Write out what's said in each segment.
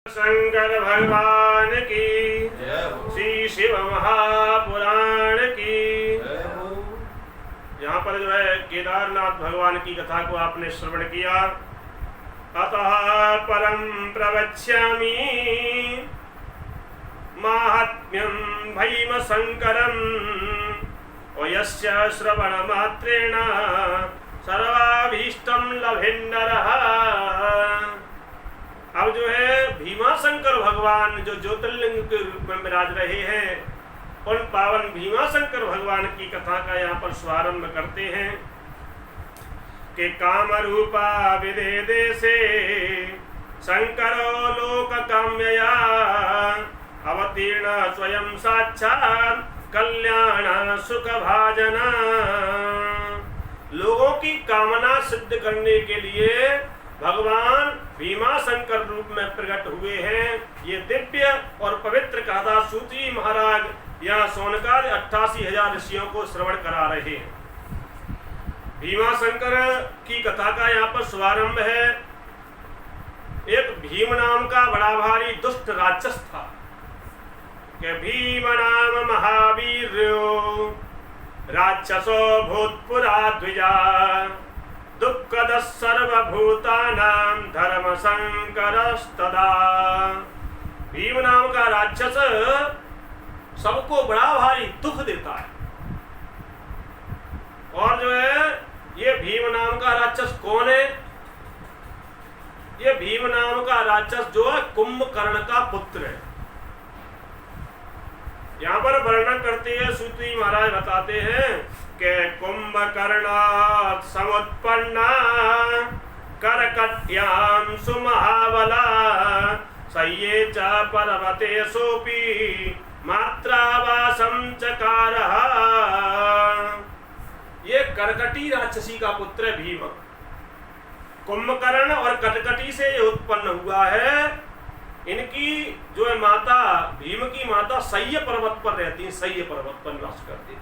शंकर भगवान की, श्री शिव महापुराण की। यहाँ पर जो है केदारनाथ भगवान की कथा को आपने श्रवण किया। अतः परम प्रवक्ष्यामि माहात्म्यं भीम शंकरं यस्य श्रवण मात्रेण सर्वाभीष्टं लभेन्नरः। अब जो है भीमाशंकर भगवान जो ज्योतिर्लिंग के रूप में विराज रहे हैं, उन पावन भीमाशंकर भगवान की कथा का यहाँ पर शुभारंभ करते हैं कि काम रूपा विदे से शंकरो लोक काम्यया अवतीर्ण स्वयं साक्षात कल्याण सुख भाजना। लोगों की कामना सिद्ध करने के लिए भगवान भीमाशंकर रूप में प्रकट हुए हैं। ये दिव्य और पवित्र कथा सूत्री महाराज यहाँ सोनकाद 88,000 ऋषियों को श्रवण करा रहे हैं। भीमाशंकर की कथा का यहाँ पर शुभारंभ है। एक भीम नाम का बड़ा भारी दुष्ट राक्षस था कि भीम नाम महावीर्यो राक्षसो भूतपुरा द्विजा दुःखद सर्वभूतानां धर्म शंकरस्तदा। भीम नाम का राक्षस सबको बड़ा भारी दुख देता है। और जो है ये भीम नाम का राक्षस कौन है? ये भीम नाम का राक्षस जो है कुंभकर्ण का पुत्र है। यहाँ पर वर्णन करते हैं सूत्री महाराज बताते हैं कि कुंभकर्णात् समुत्पन्ना करकट्यां सुमहाबला सय्ये च पर्वते सोपी मात्रावासं चकारः। ये करकटी राक्षसी का पुत्र है भीम। कुंभकर्ण और कटकटी से ये उत्पन्न हुआ है। इनकी जो है माता, भीम की माता सह्य पर्वत पर रहती है, सह्य पर्वत पर निवास करती है।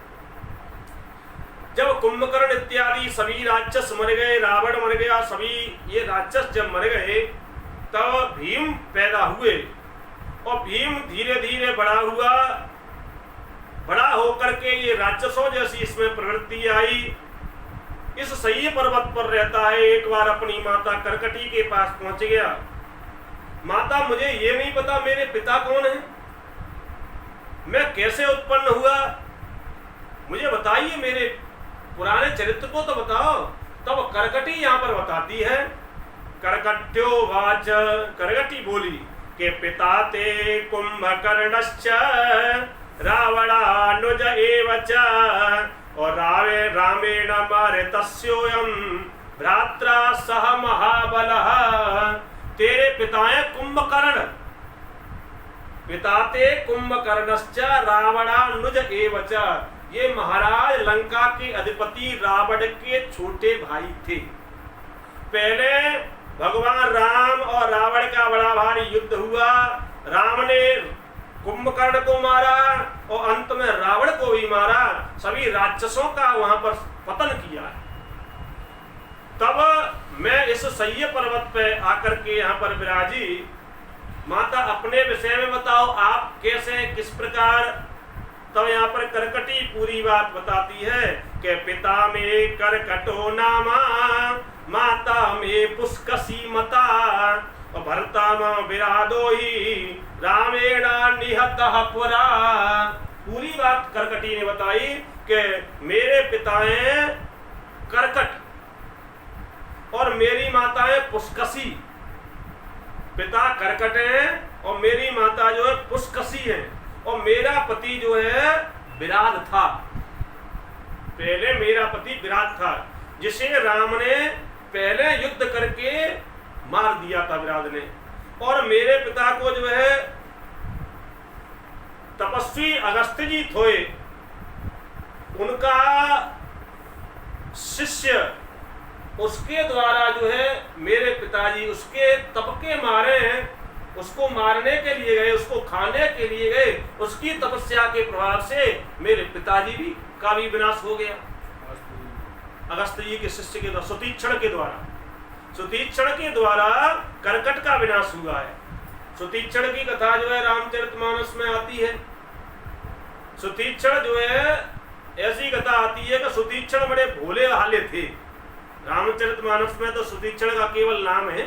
जब कुंभकर्ण इत्यादि सभी राक्षस मर गए, रावण मर गया, सभी ये राक्षस जब मर गए तब भीम पैदा हुए और भीम धीरे धीरे बड़ा हुआ। बड़ा होकर के ये राक्षसों जैसी इसमें प्रवृत्ति आई। इस सह्य पर्वत पर रहता है। एक बार अपनी माता करकटी के पास पहुंच गया। माता, मुझे ये नहीं पता मेरे पिता कौन है, मैं कैसे उत्पन्न हुआ, मुझे बताइए, मेरे पुराने चरित्र को तो बताओ। तब करकटी यहाँ पर बताती है। करकट्यो वाच, करकटी बोली कि पिता ते कुंभकर्णश्च रावणानुज एव च और रामेण मारितस्योऽयं भ्रात्रा सह महाबलः। तेरे पिता है कुंभकर्ण, पिता ते कुंभकर्णश्च रावणानुज एव च। ये महाराज लंका के अधिपति रावण के छोटे भाई थे। पहले भगवान राम और रावण का बड़ा भारी युद्ध हुआ। राम ने कुंभकर्ण को मारा और अंत में रावण को भी मारा। सभी राक्षसों का वहां पर पतन किया। तब मैं इस सह्य पर्वत पे आकर के यहाँ पर विराजी। माता, अपने विषय में बताओ, आप कैसे, किस प्रकार। तब यहाँ पर करकटी पूरी बात बताती है कि पिता में करकटो नामा माता में पुष्कसी मता और भरता में विरादो ही रामेण निहतः पुरा। पूरी बात करकटी ने बताई कि मेरे पिता हैं करकट और मेरी माता है पुष्कसी। पिता करकट है और मेरी माता जो है पुष्कसी है। और मेरा पति जो है विराट था। पहले मेरा पति विराट था, जिसे राम ने पहले युद्ध करके मार दिया था विराट ने। और मेरे पिता को जो है तपस्वी अगस्त्य जी थे, उनका शिष्य, उसके द्वारा जो है मेरे पिताजी उसके तप के मारे हैं। उसको मारने के लिए गए, उसको खाने के लिए गए। उसकी तपस्या के प्रभाव से मेरे पिताजी भी का भी विनाश हो गया। अगस्त्य जी के शिष्य के द्वारा, सुतीक्षण के द्वारा, सुतीक्षण के द्वारा करकट का विनाश हुआ है। सुतीक्षण की कथा जो है रामचरितमानस में आती है। सुतीक्षण जो है ऐसी कथा आती है कि सुतीक्षण बड़े भोले भाले थे। रामचरितमानस में तो सुतीक्षण का केवल नाम है,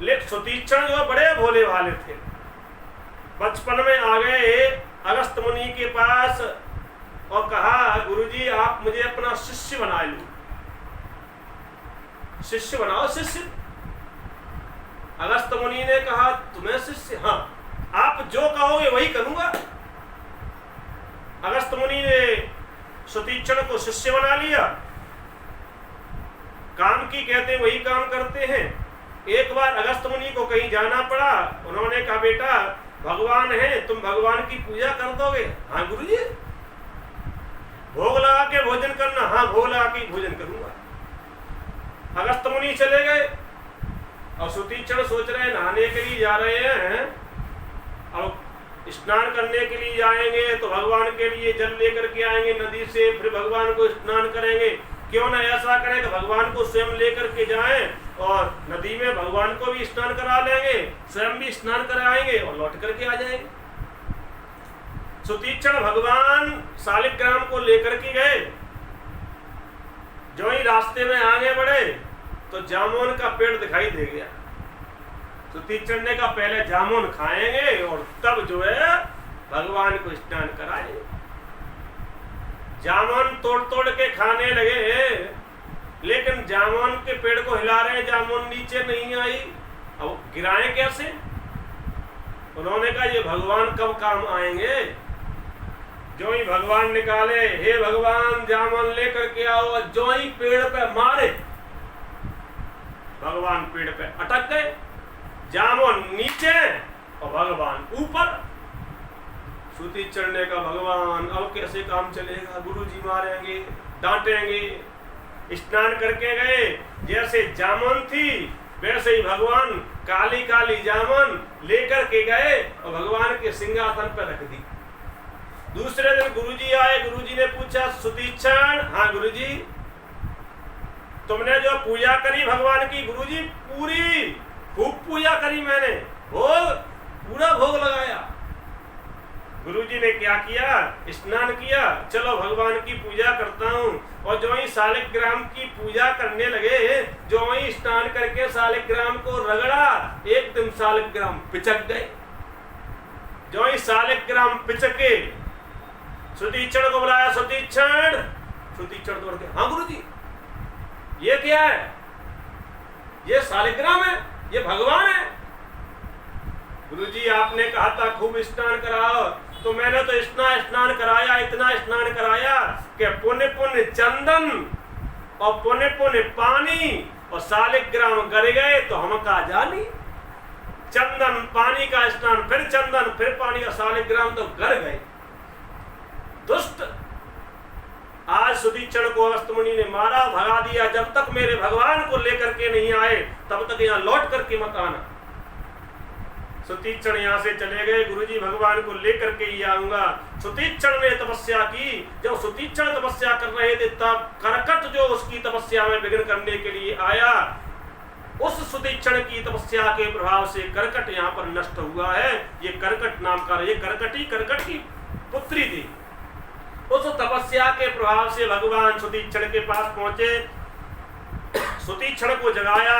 लेकिन सुतीक्षण जो है बड़े भोले भाले थे। बचपन में आ गए अगस्त मुनि के पास और कहा, गुरुजी आप मुझे अपना शिष्य बना लो, शिष्य बनाओ शिष्य। अगस्त मुनि ने कहा, तुम्हें शिष्य? हाँ, आप जो कहोगे वही करूंगा। अगस्त मुनि ने सुतीक्षण को शिष्य बना लिया। काम की कहते वही काम करते हैं। एक बार अगस्त मुनि को कहीं जाना पड़ा। उन्होंने कहा, बेटा भगवान है, तुम भगवान की पूजा कर दोगे? हाँ गुरुजी। भोग लगा के भोजन करना? हाँ भोग लगा के भोजन करूंगा। अगस्त मुनि चले गए और सुतीक्षण सोच रहे हैं नहाने के लिए जा रहे हैं, अब स्नान करने के लिए जाएंगे तो भगवान के लिए जल लेकर के आएंगे नदी से, फिर भगवान को स्नान करेंगे। क्यों ना ऐसा करें कि भगवान को स्वयं लेकर के जाएं और नदी में भगवान को भी स्नान करा लेंगे, स्वयं भी स्नान कराएंगे और लौट करके आ जाएंगे। सुतीक्षण भगवान शालिग्राम को लेकर के गए। जो ही रास्ते में आगे बढ़े तो जामुन का पेड़ दिखाई दे गया। सुतीक्षण ने कहा, पहले जामुन खाएंगे और तब जो है भगवान को स्नान कराएंगे। जामुन तोड़ तोड़ के खाने लगे, लेकिन जामुन के पेड़ को हिला रहे, जामुन नीचे नहीं आई। अब गिराएं कैसे? उन्होंने कहा, ये भगवान कब काम आएंगे। जो ही भगवान निकाले, हे भगवान जामुन लेकर के आओ, और जो ही पेड़ पे मारे, भगवान पेड़ पे अटक गए। जामुन नीचे और भगवान ऊपर। सुतीक्षण ने कहा, भगवान अब कैसे काम चलेगा, गुरुजी मारेंगे, डांटेंगे। स्नान करके गए, जैसे जामुन थी वैसे ही भगवान काली काली जामुन लेकर के गए और भगवान के सिंहासन पर रख दी। दूसरे दिन गुरुजी आए। गुरुजी ने पूछा, सुतीक्षण? हाँ गुरुजी। तुमने जो पूजा करी भगवान की? गुरुजी पूरी खूब पूजा करी मैंने, भोग पूरा भोग लगाया। गुरुजी ने क्या किया? स्नान किया, चलो भगवान की पूजा करता हूँ। और जो ही शालिग्राम की पूजा करने लगे, जो ही स्नान करके शालिग्राम को रगड़ा, एकदम शालिग्राम पिचक गए। जो ही शालिग्राम पिचके, सुतीक्षण को बुलाया, सुतीक्षण। सुतीक्षण दौड़ के, हाँ गुरुजी। ये क्या है? ये शालिग्राम है, ये भगवान है। गुरुजी आपने कहा था खूब स्नान कराओ, तो मैंने तो इतना स्नान कराया, इतना स्नान कराया कि पुण्य पुण्य चंदन और पुण्य पुण्य पानी और शालिग्राम गर गए तो हम कहा जानी। चंदन पानी का स्नान, फिर चंदन, फिर पानी का, शालिग्राम तो गर गए। दुष्ट। आज सुतीक्षण को अगस्त मुनि ने मारा, भगा दिया। जब तक मेरे भगवान को लेकर के नहीं आए तब तक यहाँ लौट करके मत आना। सुतीक्षण यहाँ से चले गए। गुरुजी भगवान को लेकर के ही आऊंगा। सुतीक्षण ने तपस्या की। जब सुतीक्षण तपस्या कर रहे थे तब करकट जो उसकी तपस्या में विघ्न करने के लिए आया, उस सुतीक्षण की तपस्या के प्रभाव से करकट यहाँ पर नष्ट हुआ है। ये करकट नाम का, ये करकट की पुत्री थी। उस तपस्या के प्रभाव से भगवान सुतीक्षण के पास पहुंचे, सुतीक्षण को जगाया।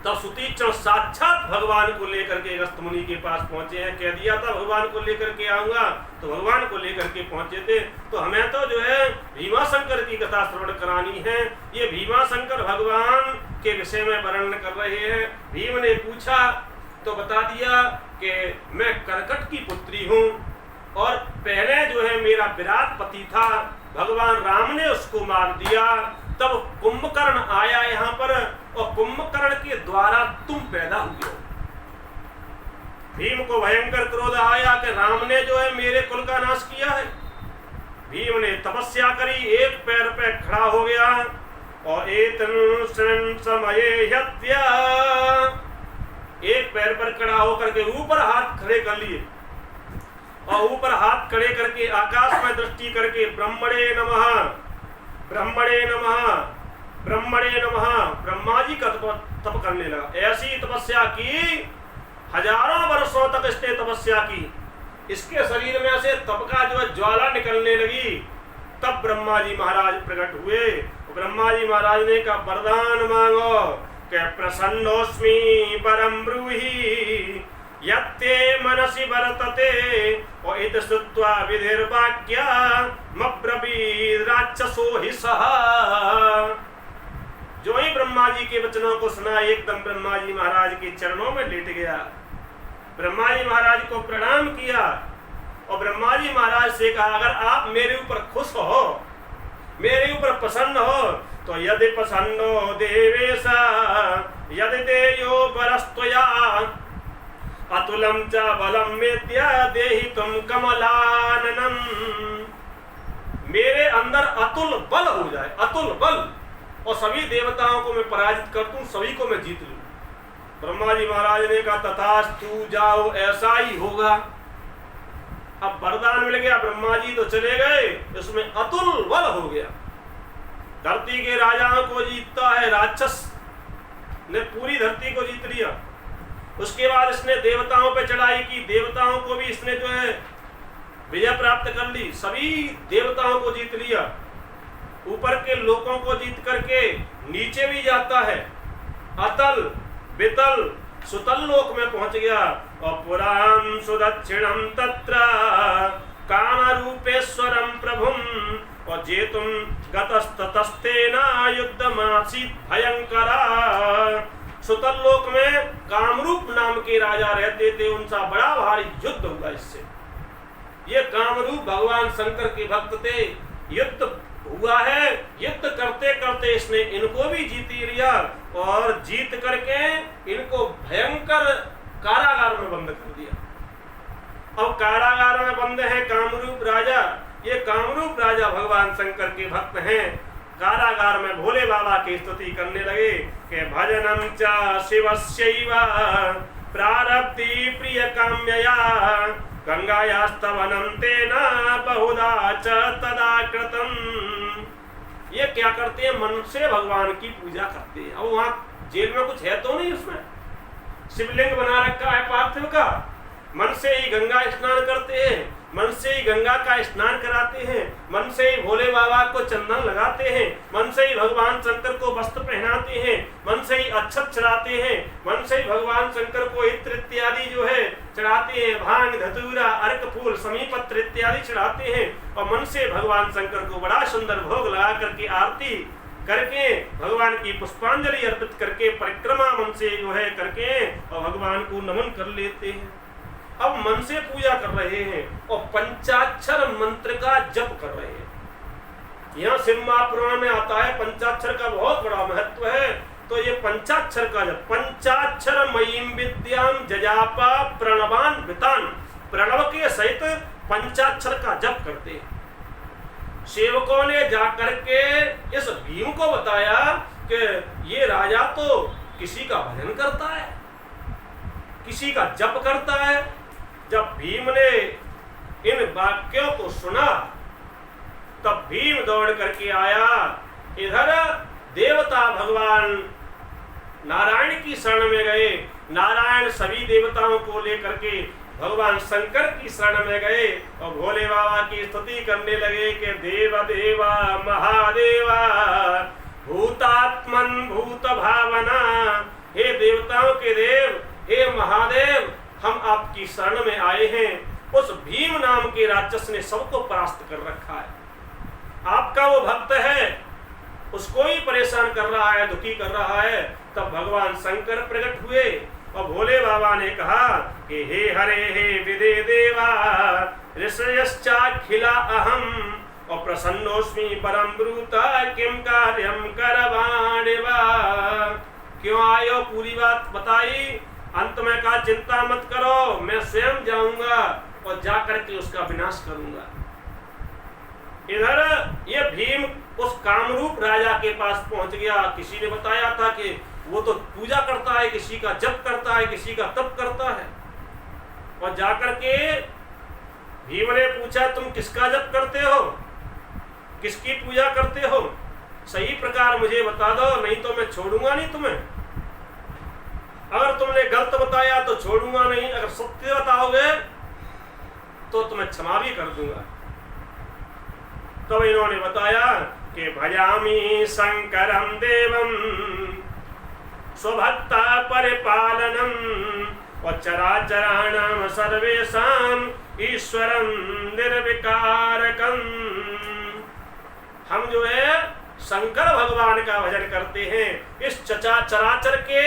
तब सुतीक्षण साक्षात भगवान को लेकर के अगस्त मुनि के पास पहुंचे हैं। कह दिया था भगवान को लेकर के आऊंगा, तो भगवान को लेकर के पहुंचे थे। तो हमें तो जो है भीमाशंकर की कथा श्रवण करानी है। ये भीमाशंकर भगवान के विषय में वर्णन कर रहे हैं। भीम ने पूछा तो बता दिया कि मैं करकट की पुत्री हूँ, और पहले जो है मेरा विराट पति था, भगवान राम ने उसको मार दिया। तब कुंभकर्ण आया यहाँ पर, और कुंभकर्ण के द्वारा तुम पैदा हुए हो। भीम को भयंकर क्रोध आया कि राम ने जो है मेरे कुल का नाश किया है। भीम ने तपस्या करी, एक पैर पे खड़ा हो गया और एक पैर पर खड़ा होकर के ऊपर हाथ खड़े कर लिए, और ऊपर हाथ खड़े करके आकाश में दृष्टि करके ब्रह्मणे नमः, ब्रह्मणे नमः, ब्रह्मणे नमः, ब्रह्मा जी का तप करने लगा। ऐसी तपस्या की हजारों वर्षों तक इसने तपस्या की, इसके शरीर में से तप का जो ज्वाला निकलने लगी। तब ब्रह्मा जी महाराज प्रकट हुए। ब्रह्मा जी महाराज ने कहा वरदान मांगो के प्रसन्नोस्मि परम ब्रूहि यत्ते मनसि वर्तते और इत श्रुत्वा विधिर्वाक्या मब्रवीद राक्षसो हि सः। जो ही ब्रह्मा जी के वचनों को सुना एकदम ब्रह्मा जी महाराज के चरणों में लेट गया। ब्रह्मा जी महाराज को प्रणाम किया और ब्रह्मा जी महाराज से कहा अगर आप मेरे ऊपर खुश हो, मेरे ऊपर प्रसन्न हो तो यदि प्रसन्नो देवेश यदि देयो वरस्त्वया अतुलम च बलम मेत्या देहि तुम कमलाननम। मेरे अंदर अतुल बल हो जाए, अतुल बल, और सभी देवताओं को मैं पराजित कर दूं, सभी को मैं जीत लूं। ब्रह्मा जी महाराज ने कहा तथास्तु, जाओ ऐसा ही होगा। अब वरदान मिल गया, ब्रह्मा जी तो चले गए, इसमें अतुल बल हो गया। धरती के राजाओं को जीतता है, राक्षस ने पूरी धरती को जीत लिया। उसके बाद इसने देवताओं पे चढ़ाई की, देवताओं को भी इसने जो है विजय प्राप्त कर ली, सभी देवताओं को जीत लिया। ऊपर के लोगों को जीत करके नीचे भी जाता है, अतल वितल सुतल लोक में पहुंच गया। और पुराण सुदक्षिणम तत्र कामरूपेश्वरम प्रभुम और जेतुम गतस्ततस्तेना युद्धमासीत् भयंकरा। सुतल लोक में कामरूप नाम के राजा रहते थे, उनसा बड़ा भारी युद्ध हुआ इससे। ये कामरूप भगवान शंकर के भक्त थे, युद्ध हुआ है। युद्ध करते करते इसने इनको भी जीत लिया और जीत करके इनको भयंकर कारागार में बंद कर दिया। अब कारागार में बंद है कामरूप राजा। ये कामरूप राजा भगवान शंकर के भक्त हैं। कारागार में भोले बाबा की स्तुति करने लगे कि भजनम च शिवस्यैव प्रारब्धि प्रिय काम्यया गंगायास्तवनं तेना बहुधा च तदा कृतम्। ये क्या करते हैं, मन से भगवान की पूजा करते हैं। अब वहाँ जेल में कुछ है तो नहीं, उसमें शिवलिंग बना रखा है पार्थिव का, मन से ही गंगा स्नान करते हैं, मन से ही गंगा का स्नान कराते हैं, मन से ही भोले बाबा को चंदन लगाते हैं, मन से ही भगवान शंकर को वस्त्र पहनाते हैं, मन से ही अक्षत चढ़ाते हैं, मन से ही भगवान शंकर को इत्र इत्यादि जो है चढ़ाते हैं, भांग धतूरा अर्क फूल समीपत्र इत्यादि चढ़ाते हैं। और मन से भगवान शंकर को बड़ा सुंदर भोग लगा करके आरती करके भगवान की पुष्पांजलि अर्पित करके परिक्रमा मन से जो है करके और भगवान को नमन कर लेते हैं। अब मन से पूजा कर रहे हैं और पंचाक्षर मंत्र का जप कर रहे हैं। यहाँ शिव महापुराण में आता है पंचाक्षर का बहुत बड़ा महत्व है। तो ये पंचाक्षर का जप, पंचाक्षर मयीम विद्याम जजापा प्रणवान वितान, प्रणव के सहित पंचाक्षर का जप करते हैं। सेवकों ने जाकर के इस भीम को बताया कि ये राजा तो किसी का भजन करता है, किसी का जप करता है। जब भीम ने इन वाक्यों को सुना तब भीम दौड़ करके आया। इधर देवता भगवान नारायण की शरण में गए, नारायण सभी देवताओं को लेकर के भगवान शंकर की शरण में गए और भोले बाबा की स्तुति करने लगे कि देव देवा महादेवा भूतात्मन भूत भावना, हे देवताओं के देव, हे महादेव, हम आपकी शरण में आए हैं। उस भीम नाम के राक्षस ने सबको परास्त कर रखा है। आपका वो भक्त है, उसको ही परेशान कर रहा है, दुखी कर रहा है। तब भगवान शंकर प्रकट हुए और भोले बाबा ने कहा कि हे हरे हे विदे देवा ऋषयश्चाखिला अहम और प्रसन्नोस्मि परम ब्रूता किम कार्यम करवाणे वा। क्यों आयो, पूरी बात बताई। अंत में कहा चिंता मत करो, मैं स्वयं जाऊंगा और जाकर के उसका विनाश करूंगा। इधर ये भीम उस कामरूप राजा के पास पहुंच गया। किसी ने बताया था कि वो तो पूजा करता है, किसी का जप करता है, किसी का तप करता है। और जाकर के भीम ने पूछा तुम किसका जप करते हो, किसकी पूजा करते हो, सही प्रकार मुझे बता दो, नहीं तो मैं छोड़ूंगा नहीं तुम्हें। अगर तुमने गलत बताया तो छोड़ूंगा नहीं, अगर सत्य बताओगे तो तुम्हें क्षमा भी कर दूंगा। तब इन्होंने बताया कि भजामि शंकरम देवम स्वभक्ता परिपालनम और चराचराणाम सर्वेषाम ईश्वरम निर्विकारकम। हम जो है शंकर भगवान का भजन करते हैं। इस चराचर के,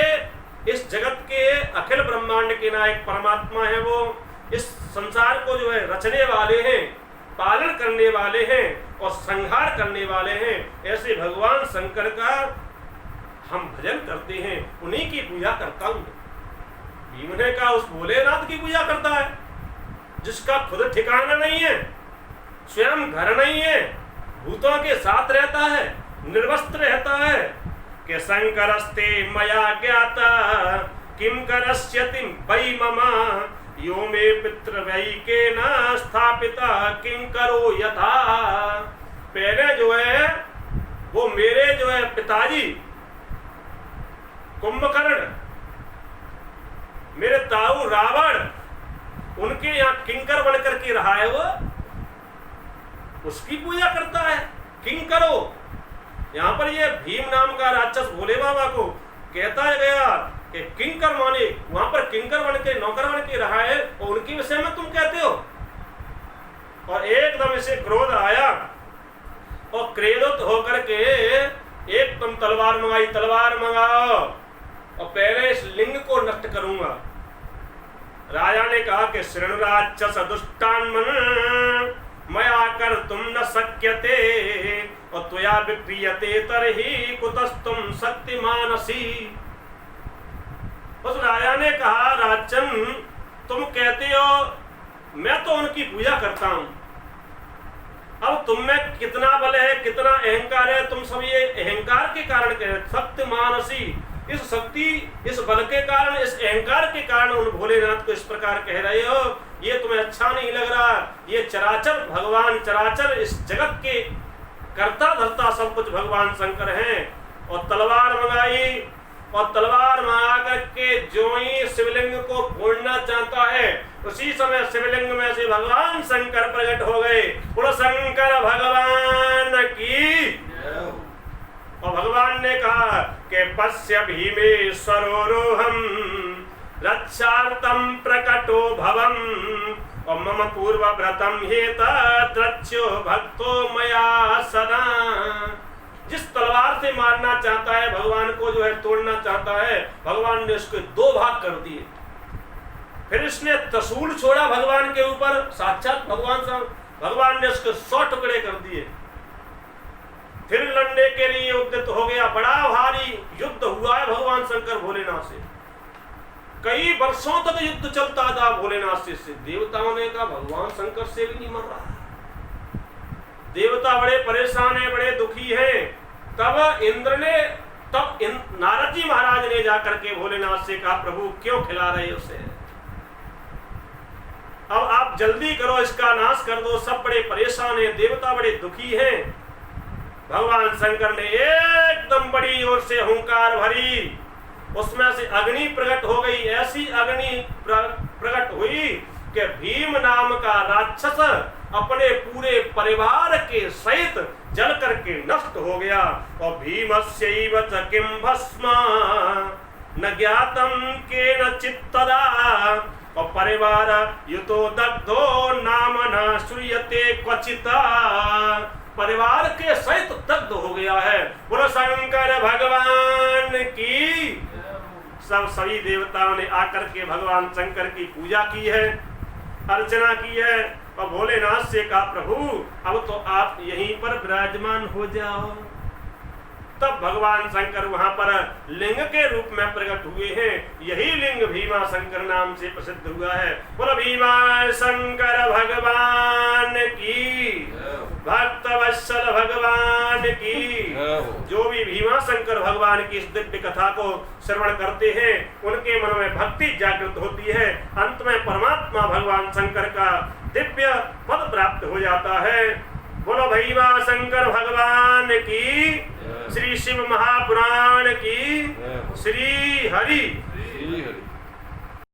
इस जगत के अखिल ब्रह्मांड के नायक परमात्मा है वो, इस संसार को जो है रचने वाले हैं, पालन करने वाले हैं और संहार करने वाले हैं। ऐसे भगवान शंकर का हम भजन करते हैं, उन्हीं की पूजा करता हूं। भीम ने कहा उस भोलेनाथ की पूजा करता है जिसका खुद ठिकाना नहीं है, स्वयं घर नहीं है, भूतों के साथ रहता है, निर्वस्त्र रहता है। कि शंकरस्ते मया ज्ञाता किम करस्यति वै मम यो मे पितृवैकेन स्थापिता किम करो यथा। पहले जो है वो मेरे जो है पिताजी कुंभकर्ण, मेरे ताऊ रावण, उनके यहाँ किंकर बनकर के रहा है, वो उसकी पूजा करता है। किंकरो यहाँ पर ये भीम नाम का राक्षस भोले बाबा को कहता है गया कि किंकर माने वहां पर किंकर बन के, नौकर बन के रहा है और उनके विषय में तुम कहते हो। और एकदम इसे क्रोध आया और क्रोधित होकर के एकदम तलवार मंगाई, तलवार मंगाओ और पहले इस लिंग को नष्ट करूंगा। राजा ने कहा कि शृणु राक्षस दुष्टान्मन मया कर तुम न शक्यते और त्वया विक्रियते तरहि कुतस्तुम शक्तिमानसी। उस राजा ने कहा राजन तुम कहते हो मैं तो उनकी पूजा करता हूं, अब तुम में कितना बल है, कितना अहंकार है, तुम सब ये अहंकार के कारण कह रहे, शक्तिमानसी, इस शक्ति, इस बल के कारण, इस अहंकार के कारण उन भोलेनाथ को इस प्रकार कह रहे हो, ये तुम्हें अच्छा नहीं लग रहा। ये चराचर भगवान, चराचर इस जगत के कर्ता धर्ता सब कुछ भगवान शंकर हैं। और तलवार मंगाई और तलवार मंगा करके जो ही शिवलिंग को फोड़ना चाहता है उसी समय शिवलिंग में से भगवान शंकर प्रकट हो गए। बोलो शंकर भगवान की। और भगवान ने कहा कि पश्य भीमेश्वरोहम रक्षार्थम प्रकटो भवम और मम पूर्व व्रतम हेतद्रक्ष्यो भक्तो मया सदा। जिस तलवार से मारना चाहता है भगवान को, जो है तोड़ना चाहता है, भगवान ने उसके दो भाग कर दिए। फिर इसने त्रिशूल छोड़ा भगवान के ऊपर, साक्षात भगवान ने उसके 100 टुकड़े कर दिए। फिर लड़ने के लिए उद्यत हो गया, बड़ा भारी युद्ध हुआ है भगवान शंकर भोलेनाथ से। कई वर्षों तक युद्ध चलता था भोलेनाथ से। देवताओं ने कहा भगवान शंकर से भी नहीं मर रहा। देवता बड़े परेशान है, बड़े दुखी हैं। तब इंद्र ने, तब नारद जी महाराज ने जाकर के भोलेनाथ से कहा प्रभु क्यों खिला रहे उसे, अब आप जल्दी करो, इसका नाश कर दो, सब बड़े परेशान हैं, देवता बड़े दुखी हैं। भगवान शंकर ने एकदम बड़ी ओर से हुंकार भरी, उसमें से अग्नि प्रकट हो गई। ऐसी अग्नि प्रकट हुई कि भीम नाम का राक्षस अपने पूरे परिवार के सहित जल करके नष्ट हो गया। और भीमस्यैव च किं भस्म न ज्ञातम केन चित्तदा और परिवार युतो दग्धो नाम न श्रूयते क्वचिता। परिवार के सहित दग्ध हो गया है। बोलो शंकर भगवान की। सभी देवताओं ने आकर के भगवान शंकर की पूजा की है, अर्चना की है और भोलेनाथ से कहा प्रभु अब तो आप यहीं पर विराजमान हो जाओ। तब भगवान शंकर वहां पर लिंग के रूप में प्रकट हुए हैं। यही लिंग भीमा शंकर नाम से प्रसिद्ध हुआ है। बोलो भीमा शंकर भगवान की, भक्त वत्सल भगवान की। जो भी भीमा शंकर भगवान की इस दिव्य कथा को श्रवण करते हैं उनके मन में भक्ति जागृत होती है। अंत में परमात्मा भगवान शंकर का दिव्य पद प्राप्त हो जाता है। बोलो भीमा शंकर भगवान की, श्री शिव महापुराण की, श्री हरि श्री हरि।